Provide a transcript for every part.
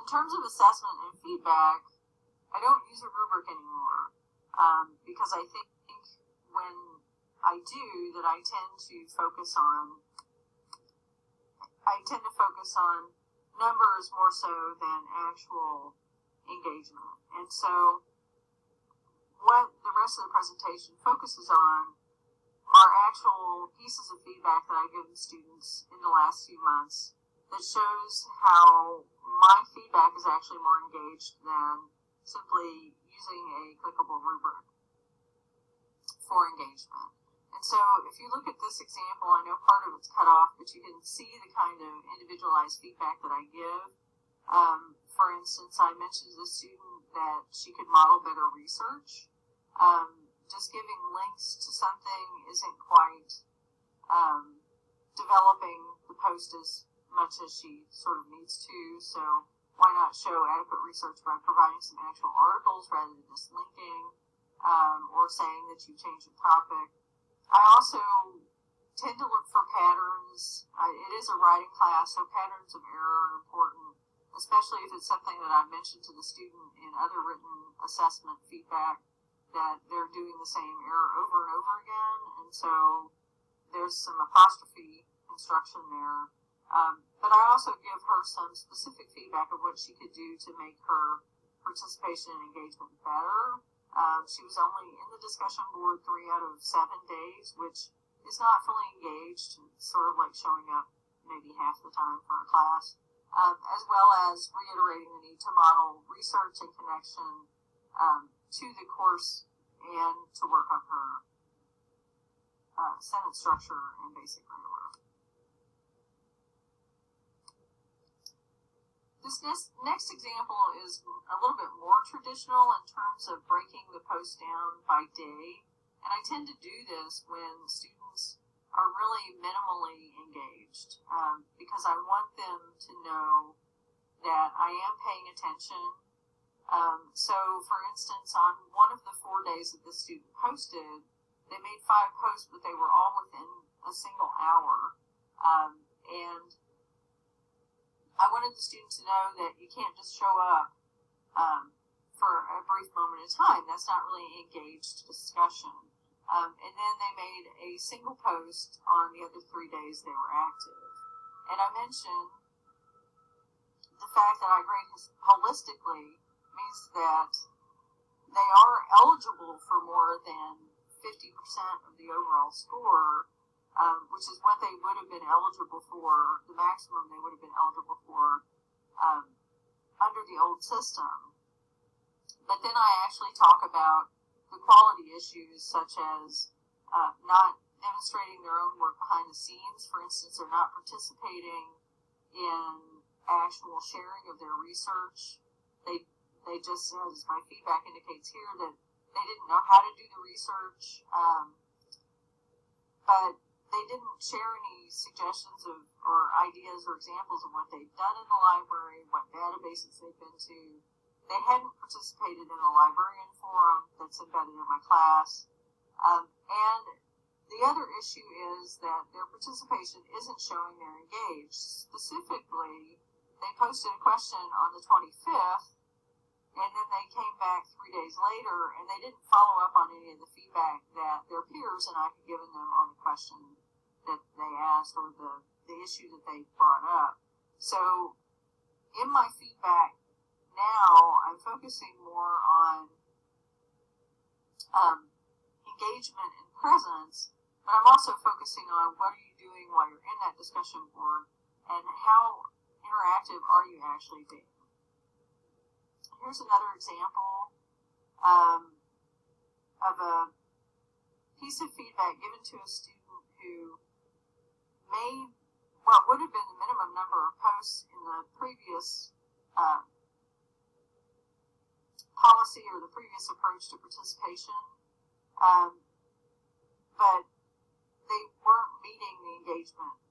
terms of assessment and feedback, I don't use a rubric anymore because I think when I do that, I tend to focus on numbers more so than actual engagement. And so what the rest of the presentation focuses on are actual pieces of feedback that I give the students in the last few months that shows how my feedback is actually more engaged than simply using a clickable rubric for engagement. And so if you look at this example, I know part of it's cut off, but you can see the kind of individualized feedback that I give. For instance, I mentioned to the student that she could model better research. Just giving links to something isn't quite developing the post as much as she sort of needs to, so why not show adequate research by providing some actual articles rather than just linking or saying that you changed the topic. I also tend to look for patterns. It is a writing class, so patterns of error are important, especially if it's something that I've mentioned to the student in other written assessment feedback, that they're doing the same error over and over again, and so there's some apostrophe construction there. But I also give her some specific feedback of what she could do to make her participation and engagement better. She was only in the discussion board 3 out of 7 days, which is not fully engaged. It's sort of like showing up maybe half the time for a class, as well as reiterating the need to model research and connection to the course and to work on her sentence structure and basic grammar. This next example is a little bit more traditional in terms of breaking the post down by day, and I tend to do this when students are really minimally engaged because I want them to know that I am paying attention. So, for instance, on one of the 4 days that the student posted, they made 5 posts, but they were all within a single hour, and I wanted the students to know that you can't just show up for a brief moment in time. That's not really engaged discussion. And then they made a single post on the other 3 days they were active. And I mentioned the fact that I grade holistically means that they are eligible for more than 50% of the overall score, which is what they would have been eligible for, the maximum they would have been eligible for under the old system. But then I actually talk about the quality issues, such as not demonstrating their own work behind the scenes. For instance, they're not participating in actual sharing of their research. They just, as my feedback indicates here, that they didn't know how to do the research, but they didn't share any suggestions of or ideas or examples of what they've done in the library, what databases they've been to. They hadn't participated in a librarian forum that's embedded in my class. And the other issue is that their participation isn't showing they're engaged. Specifically, they posted a question on the 25th, and then they came back 3 days later, and they didn't follow up on any of the feedback that their peers and I had given them on the question that they asked or the issue that they brought up. So in my feedback now, I'm focusing more on engagement and presence, but I'm also focusing on what are you doing while you're in that discussion board and how interactive are you actually being. Here's another example of a piece of feedback given to a student who made what would have been the minimum number of posts in the previous policy or the previous approach to participation, but they weren't meeting the engagement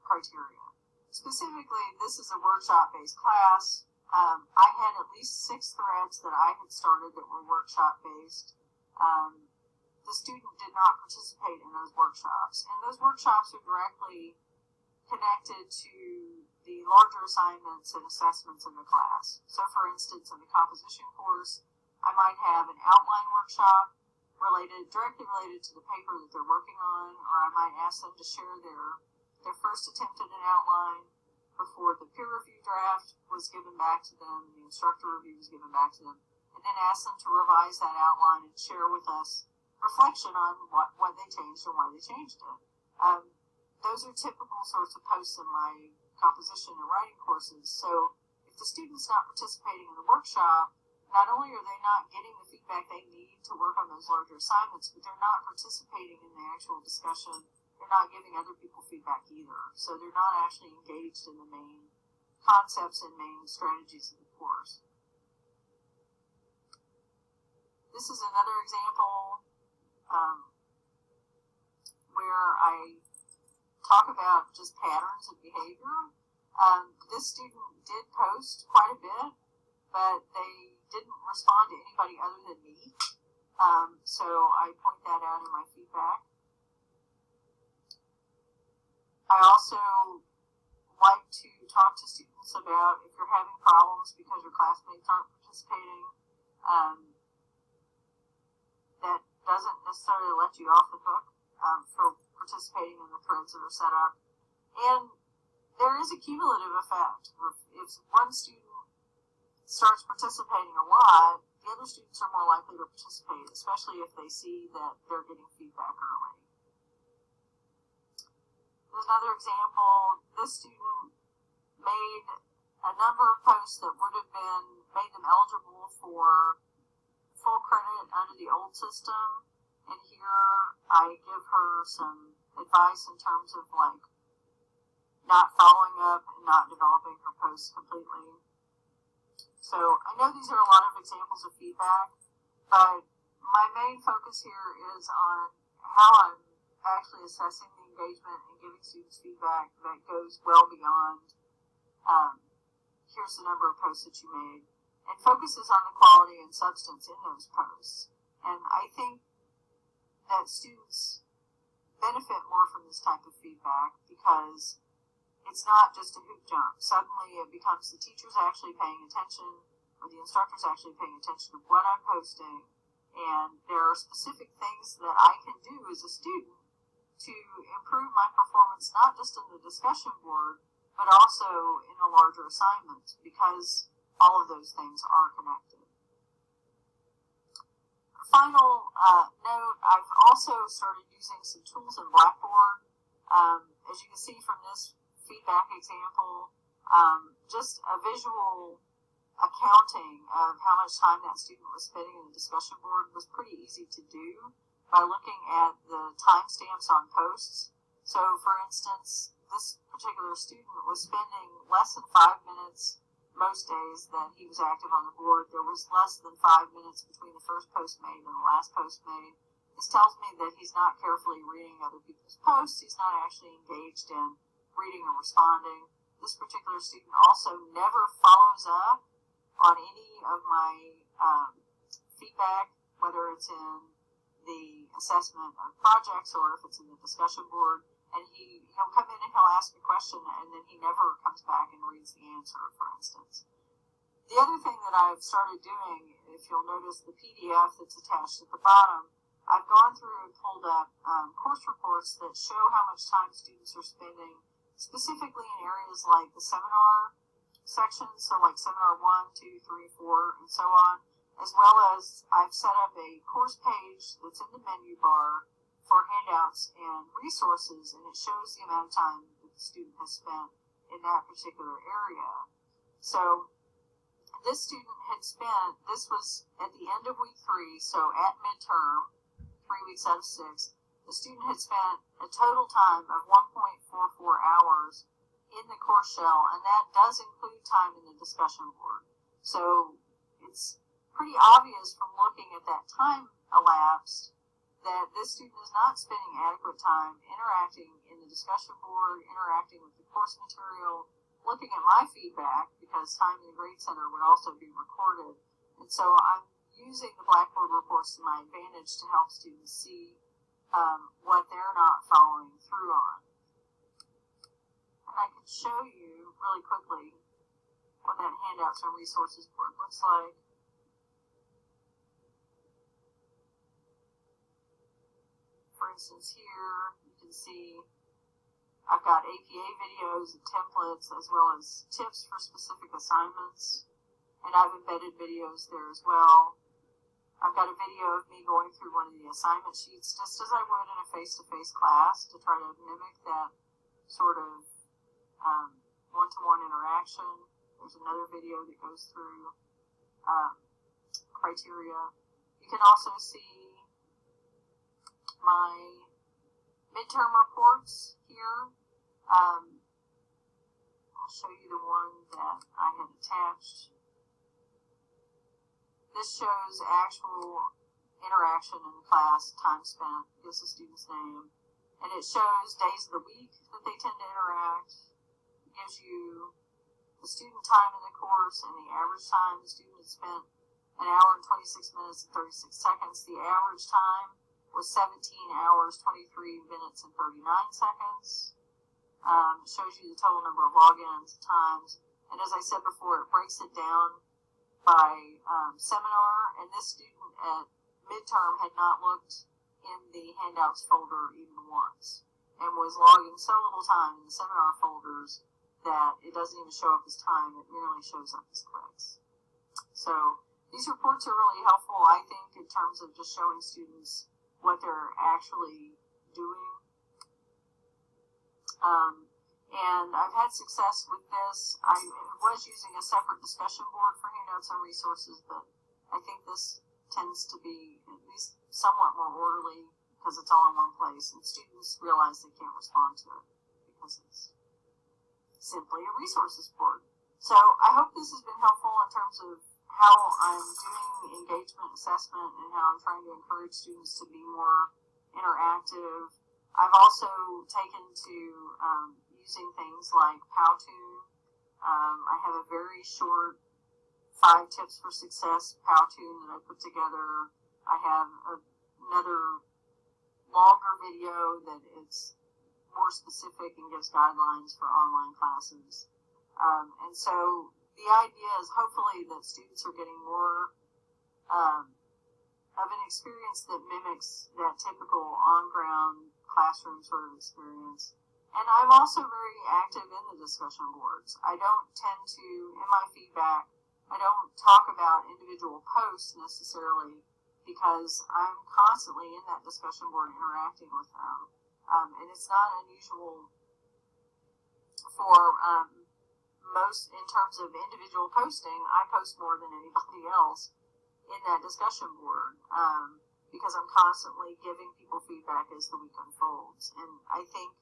criteria. Specifically, this is a workshop-based class. I had at least 6 threads that I had started that were workshop-based. The student did not participate in those workshops, and those workshops are directly connected to the larger assignments and assessments in the class. So for instance, in the composition course, I might have an outline workshop directly related to the paper that they're working on, or I might ask them to share their first attempt at an outline before the peer review draft was given back to them, the instructor review was given back to them, and then ask them to revise that outline and share with us reflection on what they changed and why they changed it. Those are typical sorts of posts in my composition and writing courses. So if the student's not participating in the workshop, not only are they not getting the feedback they need to work on those larger assignments, but they're not participating in the actual discussion. They're not giving other people feedback either. So they're not actually engaged in the main concepts and main strategies of the course. This is another example where I talk about just patterns of behavior. This student did post quite a bit, but they didn't respond to anybody other than me. So I point that out in my feedback. I also like to talk to students about if you're having problems because your classmates aren't participating. That doesn't necessarily let you off the hook for participating in the threads that are set up. And there is a cumulative effect. If one student starts participating a lot, the other students are more likely to participate, especially if they see that they're getting feedback early. There's another example. This student made a number of posts that would have made them eligible for full credit under the old system. And here I give her some advice in terms of not following up and not developing her posts completely. So I know these are a lot of examples of feedback, but my main focus here is on how I'm actually assessing the engagement and giving students feedback that goes well beyond here's the number of posts that you made, and focuses on the quality and substance in those posts. And I think that students benefit more from this type of feedback because it's not just a hoop jump. Suddenly it becomes the teacher's actually paying attention, or the instructor's actually paying attention to what I'm posting, and there are specific things that I can do as a student to improve my performance, not just in the discussion board, but also in a larger assignment, because all of those things are connected. Final note, I've also started using some tools in Blackboard. As you can see from this feedback example, just a visual accounting of how much time that student was spending in the discussion board was pretty easy to do by looking at the timestamps on posts. So for instance, this particular student was spending less than 5 minutes most days that he was active on the board. There was less than 5 minutes between the first post made and the last post made. This tells me that he's not carefully reading other people's posts. He's not actually engaged in reading or responding. This particular student also never follows up on any of my feedback, whether it's in the assessment of projects or if it's in the discussion board. And he'll come in and he'll ask a question, and then he never comes back and reads the answer, for instance. The other thing that I've started doing, if you'll notice the PDF that's attached at the bottom, I've gone through and pulled up course reports that show how much time students are spending, specifically in areas like the seminar sections, so like seminar 1, 2, 3, 4, and so on, as well as I've set up a course page that's in the menu bar for handouts and resources, and it shows the amount of time that the student has spent in that particular area. So this student had spent, this was at the end of week 3, so at midterm, 3 weeks out of 6, the student had spent a total time of 1.44 hours in the course shell, and that does include time in the discussion board. So it's pretty obvious from looking at that time elapsed that this student is not spending adequate time interacting in the discussion board, interacting with the course material, looking at my feedback, because time in the Grade Center would also be recorded. And so I'm using the Blackboard reports to my advantage to help students see what they're not following through on. And I can show you really quickly what that handouts and resources board looks like. For instance, here you can see I've got APA videos and templates as well as tips for specific assignments, and I've embedded videos there as well. I've got a video of me going through one of the assignment sheets just as I would in a face-to-face class to try to mimic that sort of one-to-one interaction. There's another video that goes through criteria. You can also see my midterm reports here. I'll show you the one that I had attached. This shows actual interaction in class, time spent, gives the student's name, and it shows days of the week that they tend to interact. It gives you the student time in the course and the average time the student had spent, 1 hour and 26 minutes and 36 seconds. The average time was 17 hours, 23 minutes, and 39 seconds. It shows you the total number of logins, times, and as I said before, it breaks it down by seminar, and this student at midterm had not looked in the handouts folder even once, and was logging so little time in the seminar folders that it doesn't even show up as time, it merely shows up as clicks. So these reports are really helpful, I think, in terms of just showing students what they're actually doing. And I've had success with this. I was using a separate discussion board for handouts and resources, but I think this tends to be at least somewhat more orderly because it's all in one place, and students realize they can't respond to it because it's simply a resources board. So I hope this has been helpful in terms of how I'm doing engagement assessment and how I'm trying to encourage students to be more interactive. I've also taken to using things like Powtoon. I have a very short 5 tips for success Powtoon that I put together. I have another longer video that is more specific and gives guidelines for online classes. And so the idea is hopefully that students are getting more of an experience that mimics that typical on-ground classroom sort of experience. And I'm also very active in the discussion boards. I don't tend to, in my feedback, I don't talk about individual posts necessarily because I'm constantly in that discussion board interacting with them. And it's not unusual for most, in terms of individual posting, I post more than anybody else in that discussion board because I'm constantly giving people feedback as the week unfolds. And I think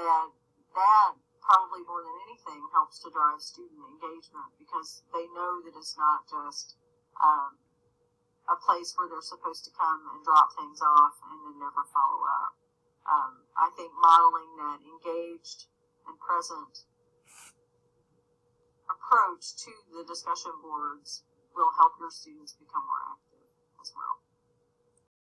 that probably more than anything helps to drive student engagement because they know that it's not just a place where they're supposed to come and drop things off and then never follow up. I think modeling that engaged and present approach to the discussion boards will help your students become more active as well.